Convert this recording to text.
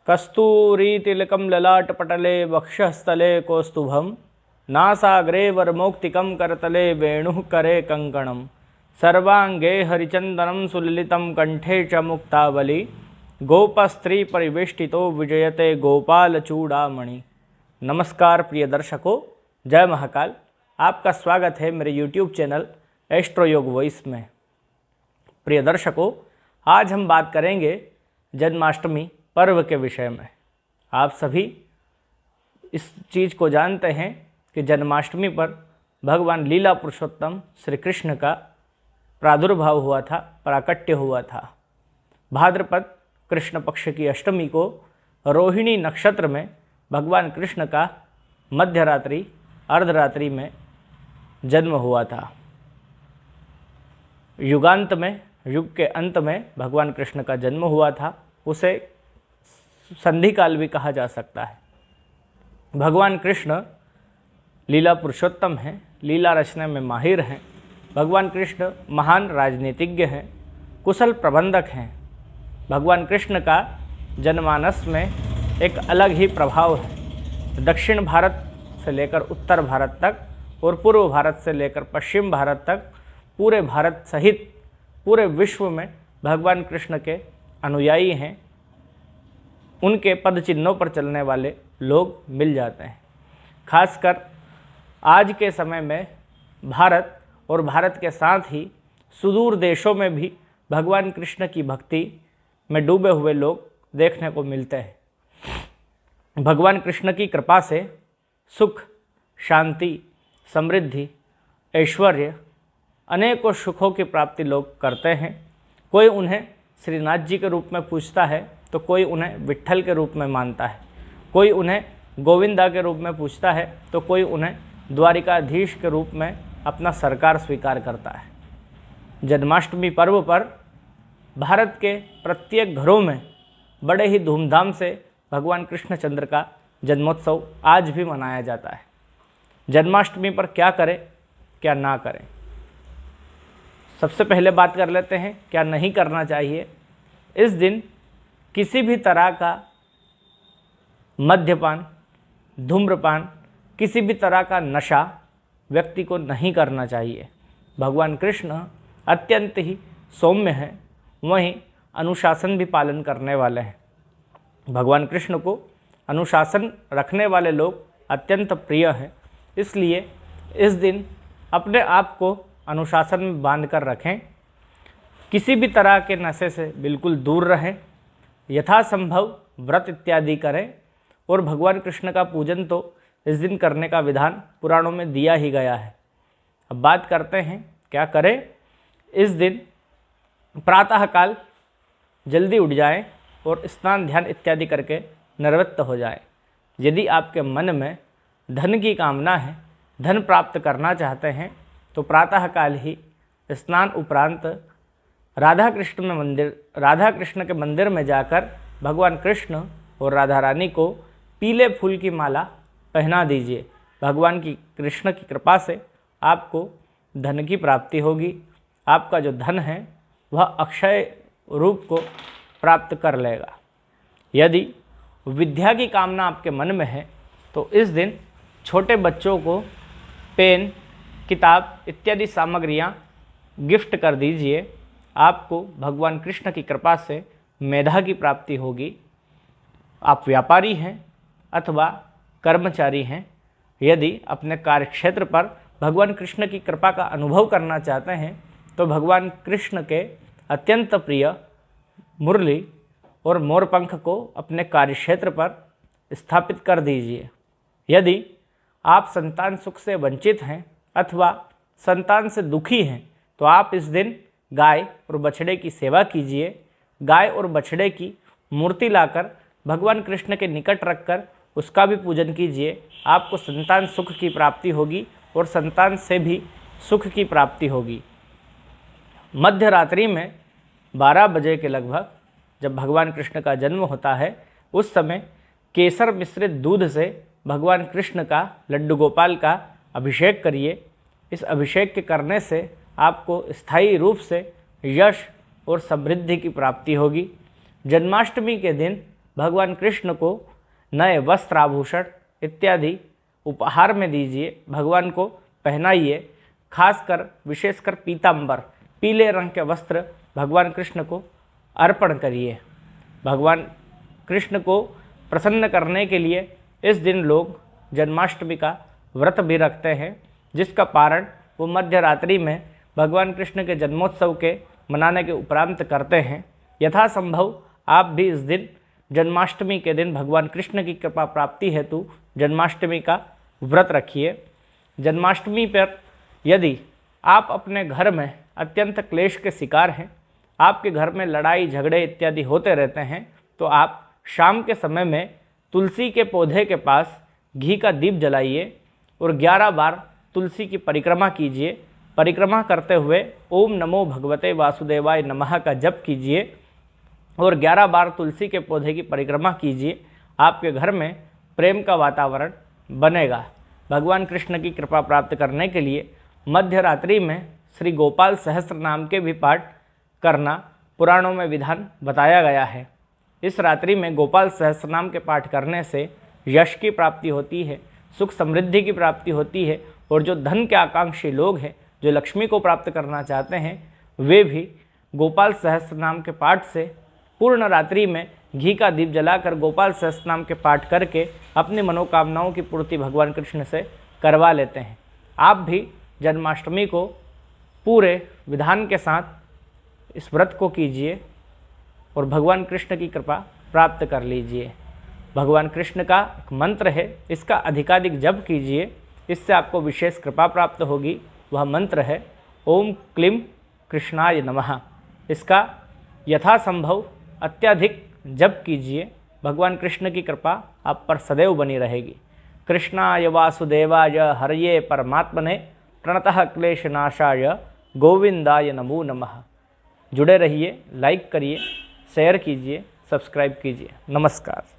कस्तूरीतिलकं ललाटपटले वक्षस्थले कौस्तुभं नासाग्रे वरमौक्तिकं करतले वेणुः करे कङ्कणं सर्वांगे हरिचन्दनं सुललितं कंठे च मुक्तावली गोपस्त्री परिवेष्टितो विजयते गोपाल चूड़ामणि। नमस्कार प्रिय दर्शकों, जय महाकाल। आपका स्वागत है मेरे YouTube चैनल एस्ट्रो योग वॉइस में। प्रिय दर्शकों, आज हम बात करेंगे जन्माष्टमी पर्व के विषय में। आप सभी इस चीज़ को जानते हैं कि जन्माष्टमी पर भगवान लीला पुरुषोत्तम श्री कृष्ण का प्रादुर्भाव हुआ था, प्राकट्य हुआ था। भाद्रपद कृष्ण पक्ष की अष्टमी को रोहिणी नक्षत्र में भगवान कृष्ण का मध्यरात्रि अर्धरात्रि में जन्म हुआ था। युगांत में, युग के अंत में भगवान कृष्ण का जन्म हुआ था। उसे संधि काल भी कहा जा सकता है। भगवान कृष्ण लीला पुरुषोत्तम हैं, लीला रचना में माहिर हैं। भगवान कृष्ण महान राजनीतिज्ञ हैं, कुशल प्रबंधक हैं। भगवान कृष्ण का जनमानस में एक अलग ही प्रभाव है। दक्षिण भारत से लेकर उत्तर भारत तक और पूर्व भारत से लेकर पश्चिम भारत तक पूरे भारत सहित पूरे विश्व में भगवान कृष्ण के अनुयायी हैं। उनके पद चिन्हों पर चलने वाले लोग मिल जाते हैं। खासकर आज के समय में भारत और भारत के साथ ही सुदूर देशों में भी भगवान कृष्ण की भक्ति में डूबे हुए लोग देखने को मिलते हैं। भगवान कृष्ण की कृपा से सुख, शांति, समृद्धि, ऐश्वर्य, अनेकों सुखों की प्राप्ति लोग करते हैं। कोई उन्हें श्रीनाथ जी के रूप में पूजता है तो कोई उन्हें विट्ठल के रूप में मानता है, कोई उन्हें गोविंदा के रूप में पूजता है तो कोई उन्हें द्वारिकाधीश के रूप में अपना सरकार स्वीकार करता है। जन्माष्टमी पर्व पर भारत के प्रत्येक घरों में बड़े ही धूमधाम से भगवान कृष्णचंद्र का जन्मोत्सव आज भी मनाया जाता है। जन्माष्टमी पर क्या करें, क्या ना करें। सबसे पहले बात कर लेते हैं क्या नहीं करना चाहिए। इस दिन किसी भी तरह का मद्यपान, धूम्रपान, किसी भी तरह का नशा व्यक्ति को नहीं करना चाहिए। भगवान कृष्ण अत्यंत ही सौम्य हैं, वहीं अनुशासन भी पालन करने वाले हैं। भगवान कृष्ण को अनुशासन रखने वाले लोग अत्यंत प्रिय हैं। इसलिए इस दिन अपने आप को अनुशासन में बांध कर रखें। किसी भी तरह के नशे से बिल्कुल दूर रहें। यथासंभव व्रत इत्यादि करें और भगवान कृष्ण का पूजन तो इस दिन करने का विधान पुराणों में दिया ही गया है। अब बात करते हैं क्या करें। इस दिन प्रातःकाल जल्दी उठ जाएं और स्नान ध्यान इत्यादि करके निवृत्त हो जाएं। यदि आपके मन में धन की कामना है, धन प्राप्त करना चाहते हैं तो प्रातःकाल ही स्नान उपरांत राधा कृष्ण के मंदिर में जाकर भगवान कृष्ण और राधा रानी को पीले फूल की माला पहना दीजिए। भगवान की कृष्ण की कृपा से आपको धन की प्राप्ति होगी। आपका जो धन है वह अक्षय रूप को प्राप्त कर लेगा। यदि विद्या की कामना आपके मन में है तो इस दिन छोटे बच्चों को पेन, किताब इत्यादि सामग्रियाँ गिफ्ट कर दीजिए। आपको भगवान कृष्ण की कृपा से मेधा की प्राप्ति होगी। आप व्यापारी हैं अथवा कर्मचारी हैं, यदि अपने कार्यक्षेत्र पर भगवान कृष्ण की कृपा का अनुभव करना चाहते हैं तो भगवान कृष्ण के अत्यंत प्रिय मुरली और मोरपंख को अपने कार्यक्षेत्र पर स्थापित कर दीजिए। यदि आप संतान सुख से वंचित हैं अथवा संतान से दुखी हैं तो आप इस दिन गाय और बछड़े की सेवा कीजिए। गाय और बछड़े की मूर्ति लाकर भगवान कृष्ण के निकट रखकर उसका भी पूजन कीजिए। आपको संतान सुख की प्राप्ति होगी और संतान से भी सुख की प्राप्ति होगी। मध्य रात्रि में 12 बजे के लगभग जब भगवान कृष्ण का जन्म होता है, उस समय केसर मिश्रित दूध से भगवान कृष्ण का, लड्डू गोपाल का अभिषेक करिए। इस अभिषेक के करने से आपको स्थायी रूप से यश और समृद्धि की प्राप्ति होगी। जन्माष्टमी के दिन भगवान कृष्ण को नए वस्त्र आभूषण इत्यादि उपहार में दीजिए, भगवान को पहनाइए। खासकर विशेषकर पीतांबर पीले रंग के वस्त्र भगवान कृष्ण को अर्पण करिए। भगवान कृष्ण को प्रसन्न करने के लिए इस दिन लोग जन्माष्टमी का व्रत भी रखते हैं, जिसका पारण वो मध्य रात्रि में भगवान कृष्ण के जन्मोत्सव के मनाने के उपरांत करते हैं। यथासंभव आप भी इस दिन जन्माष्टमी के दिन भगवान कृष्ण की कृपा प्राप्ति हेतु जन्माष्टमी का व्रत रखिए। जन्माष्टमी पर यदि आप अपने घर में अत्यंत क्लेश के शिकार हैं, आपके घर में लड़ाई झगड़े इत्यादि होते रहते हैं, तो आप शाम के समय में तुलसी के पौधे के पास घी का दीप जलाइए और 11 बार तुलसी की परिक्रमा कीजिए। परिक्रमा करते हुए ओम नमो भगवते वासुदेवाय नमः का जप कीजिए और 11 बार तुलसी के पौधे की परिक्रमा कीजिए। आपके घर में प्रेम का वातावरण बनेगा। भगवान कृष्ण की कृपा प्राप्त करने के लिए मध्य रात्रि में श्री गोपाल सहस्त्र नाम के भी पाठ करना पुराणों में विधान बताया गया है। इस रात्रि में गोपाल सहस्त्र नाम के पाठ करने से यश की प्राप्ति होती है, सुख समृद्धि की प्राप्ति होती है और जो धन के आकांक्षी लोग हैं, जो लक्ष्मी को प्राप्त करना चाहते हैं, वे भी गोपाल सहस्त्र नाम के पाठ से पूर्ण रात्रि में घी का दीप जलाकर गोपाल सहस्त्र नाम के पाठ करके अपनी मनोकामनाओं की पूर्ति भगवान कृष्ण से करवा लेते हैं। आप भी जन्माष्टमी को पूरे विधान के साथ इस व्रत को कीजिए और भगवान कृष्ण की कृपा प्राप्त कर लीजिए। भगवान कृष्ण का एक मंत्र है, इसका अधिकाधिक जप कीजिए, इससे आपको विशेष कृपा प्राप्त होगी। वह मंत्र है ओम क्लीं कृष्णाय नमः। इसका यथासंभव अत्यधिक जप कीजिए, भगवान कृष्ण की कृपा आप पर सदैव बनी रहेगी। कृष्णाय वासुदेवाय हरये परमात्मने प्रणतः क्लेशनाशाय गोविंदाय नमो नमः। जुड़े रहिए, लाइक करिए, शेयर कीजिए, सब्सक्राइब कीजिए। नमस्कार।